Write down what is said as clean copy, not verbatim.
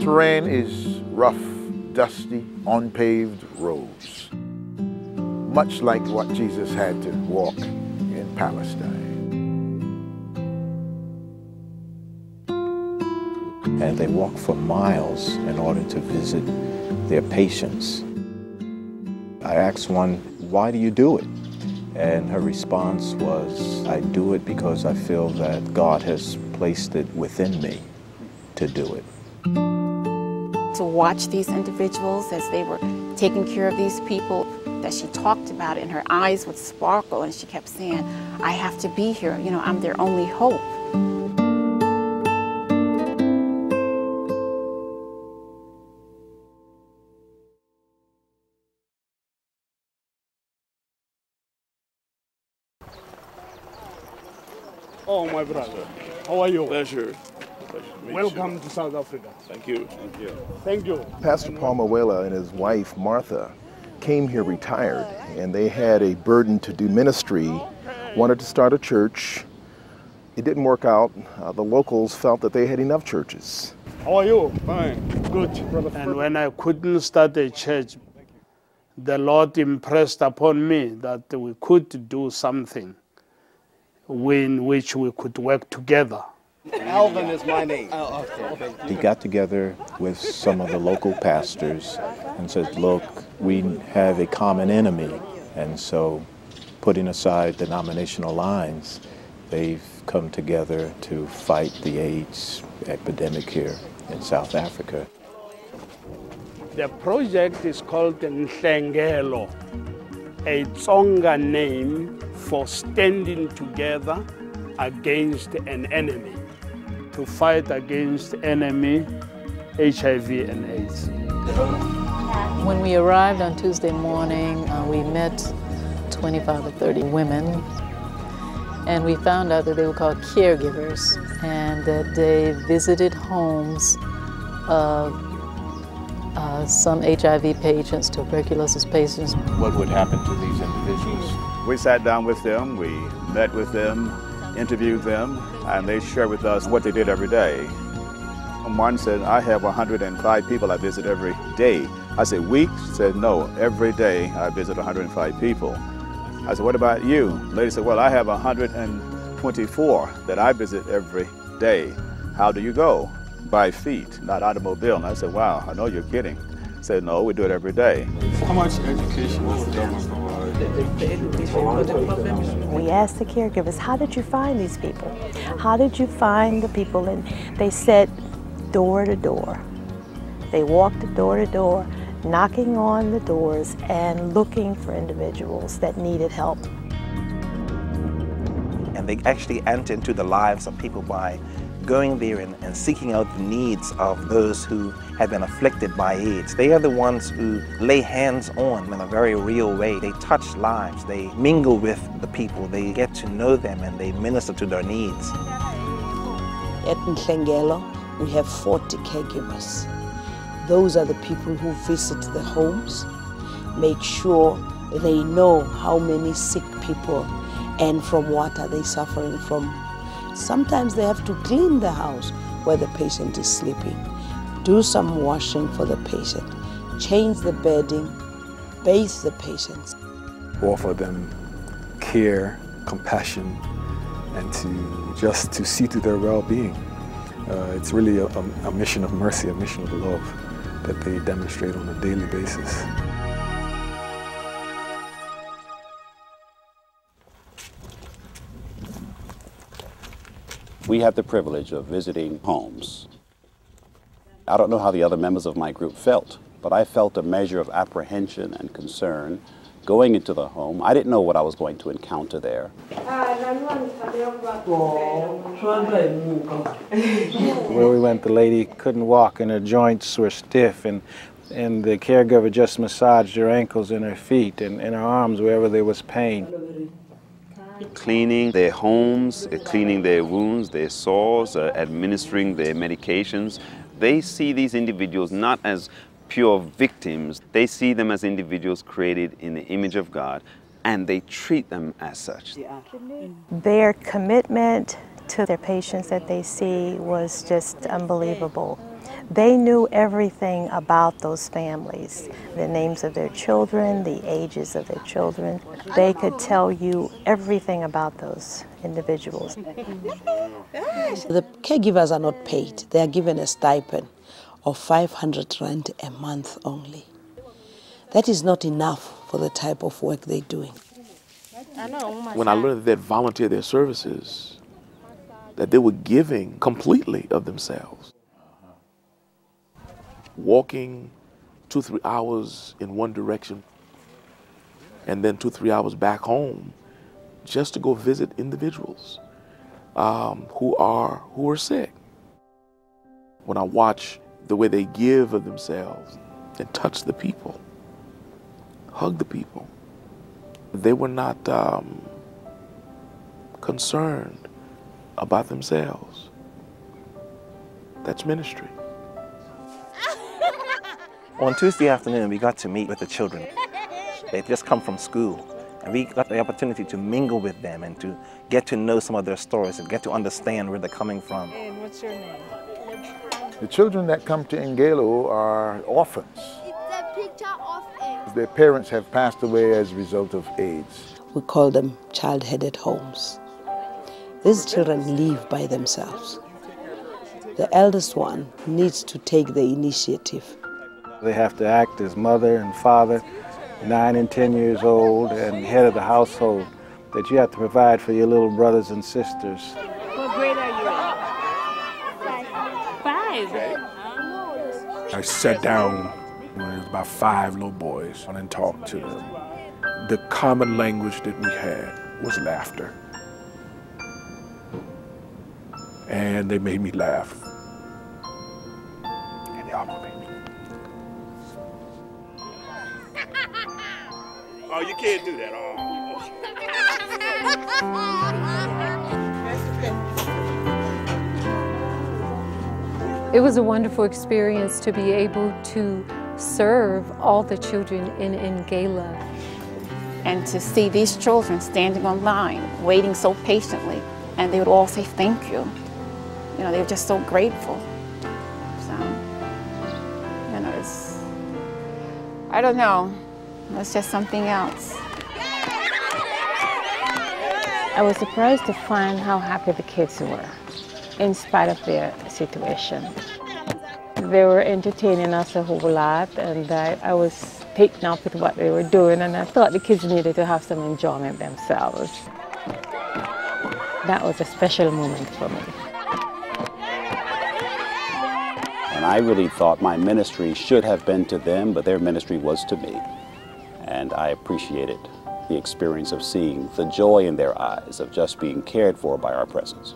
terrain is rough, dusty, unpaved roads, much like what Jesus had to walk in Palestine. And they walk for miles in order to visit their patients. I asked one, why do you do it? And her response was, I do it because I feel that God has placed it within me to do it. To watch these individuals as they were taking care of these people, that she talked about it, and her eyes would sparkle, and she kept saying, I have to be here, you know, I'm their only hope. Oh, my brother, how are you? Pleasure. Welcome to South Africa. Thank you. Thank you. Thank you. Pastor Paul Mawela and his wife, Martha, came here retired, and they had a burden to do ministry, wanted to start a church. It didn't work out. The locals felt that they had enough churches. How are you? Fine. Good. And when I couldn't start a church, the Lord impressed upon me that we could do something in which we could work together. Alvin is my name. Oh, okay. He got together with some of the local pastors and said, look, we have a common enemy. And so, putting aside denominational lines, they've come together to fight the AIDS epidemic here in South Africa. The project is called Nhlengelo, a Tsonga name for standing together against an enemy, to fight against enemy HIV and AIDS. When we arrived on Tuesday morning, we met 25 or 30 women, and we found out that they were called caregivers, and that they visited homes of some HIV patients, tuberculosis patients. What would happen to these individuals? We sat down with them, we met with them, interviewed them, and they shared with us what they did every day. Martin said, I have 105 people I visit every day. I said, weeks? She said, no, every day I visit 105 people. I said, what about you? The lady said, well, I have 124 that I visit every day. How do you go? By feet, not automobile. And I said, wow, I know you're kidding. I said, no, we do it every day. How much education does the government provide? We asked the caregivers, how did you find these people? How did you find the people? And they said, door to door. They walked door to door, knocking on the doors and looking for individuals that needed help. And they actually enter into the lives of people by going there and seeking out the needs of those who have been afflicted by AIDS. They are the ones who lay hands on in a very real way. They touch lives, they mingle with the people, they get to know them, and they minister to their needs. At Nhlengelo, we have 40 caregivers. Those are the people who visit the homes, make sure they know how many sick people and from what are they suffering from. Sometimes they have to clean the house where the patient is sleeping, do some washing for the patient, change the bedding, bathe the patients. Offer them care, compassion, and to see to their well-being. It's really a mission of mercy, a mission of love that they demonstrate on a daily basis. We had the privilege of visiting homes. I don't know how the other members of my group felt, but I felt a measure of apprehension and concern going into the home. I didn't know what I was going to encounter there. Where we went, the lady couldn't walk and her joints were stiff, and the caregiver just massaged her ankles and her feet and her arms wherever there was pain. Cleaning their homes, cleaning their wounds, their sores, administering their medications. They see these individuals not as pure victims. They see them as individuals created in the image of God, and they treat them as such. Their commitment to their patients that they see was just unbelievable. They knew everything about those families, the names of their children, the ages of their children. They could tell you everything about those individuals. The caregivers are not paid. They are given a stipend of 500 rand a month only. That is not enough for the type of work they're doing. When I learned that they'd volunteer their services, that they were giving completely of themselves. Walking 2-3 hours in one direction and then 2-3 hours back home just to go visit individuals who are sick. When I watch the way they give of themselves and touch the people, hug the people, they were not concerned about themselves. That's ministry. On Tuesday afternoon, we got to meet with the children. They'd just come from school, and we got the opportunity to mingle with them and to get to know some of their stories and get to understand where they're coming from. And what's your name? The children that come to Nhlengelo are orphans. Their parents have passed away as a result of AIDS. We call them child-headed homes. These children live by themselves. The eldest one needs to take the initiative. They have to act as mother and father, 9 and 10 years old, and head of the household, that you have to provide for your little brothers and sisters. What grade are you in? 5. I sat down when there was about 5 little boys and talked to them. The common language that we had was laughter. And they made me laugh. And they all made me. Oh, you can't do that. It was a wonderful experience to be able to serve all the children in Nhlengelo. And to see these children standing on line, waiting so patiently, and they would all say thank you. You know, they were just so grateful. So, you know, I don't know, it's just something else. I was surprised to find how happy the kids were, in spite of their situation. They were entertaining us a whole lot, and I was taken up with what they were doing, and I thought the kids needed to have some enjoyment themselves. That was a special moment for me. And I really thought my ministry should have been to them, but their ministry was to me. And I appreciated the experience of seeing the joy in their eyes of just being cared for by our presence.